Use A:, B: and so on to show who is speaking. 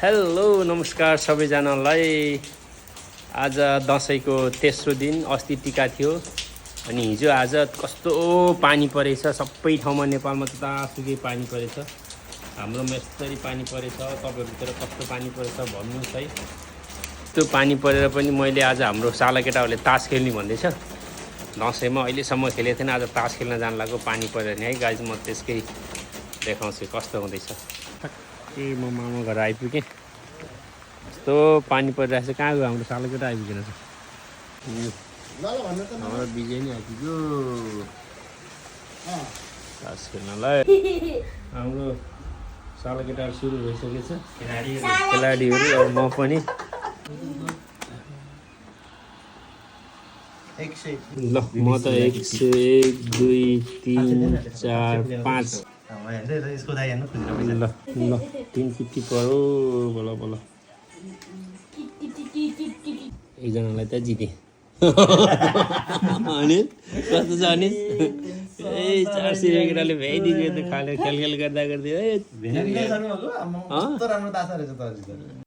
A: Hello नमस्कार सबैजनालाई। आज दसैँको तेस्रो दिन, अस्ति टिका थियो अनि हिजो आज कस्तो पानी परेछ। सबै ठाउँमा नेपालमा जतासुकै पानी परेछ। हाम्रोमा यस्तरी पानी परेछ। तपाईँहरूतिर कस्तो पानी परेछ भन्नुहोस् है। त्यो पानी परेर पनि मैले आज हाम्रो साला केटाहरूले तास खेल्ने भन्दैछ। दसैँमा अहिलेसम्म खेलेको थिएन, आज तास खेल्न जानु लाग्यो पानी परेर नि है गाइज। म त्यसकै देखाउँछु कस्तो हुँदैछ। ठ्याक्कै म मामा घर आइपुगेँ। यस्तो पानी परिरहेको छ। कहाँ गयो हाम्रो साला केटा? आइपुगेन छ हाम्रो विजय नै आइपुग्यो तास खेल्नलाई। हाम्रो साला केटाहरू सुरु भइसकेछ। खेलाडीहरू अब म पनि। ल म त 1 2 3 4 5 ल ल 3 किटी पर्यो। बोल बोल एकजनालाई त जितेँ। अनिल कस्तो छ अनिल? ए 400 केटाले भ्याइदियो त खाले खेल गर्दा गर्दै।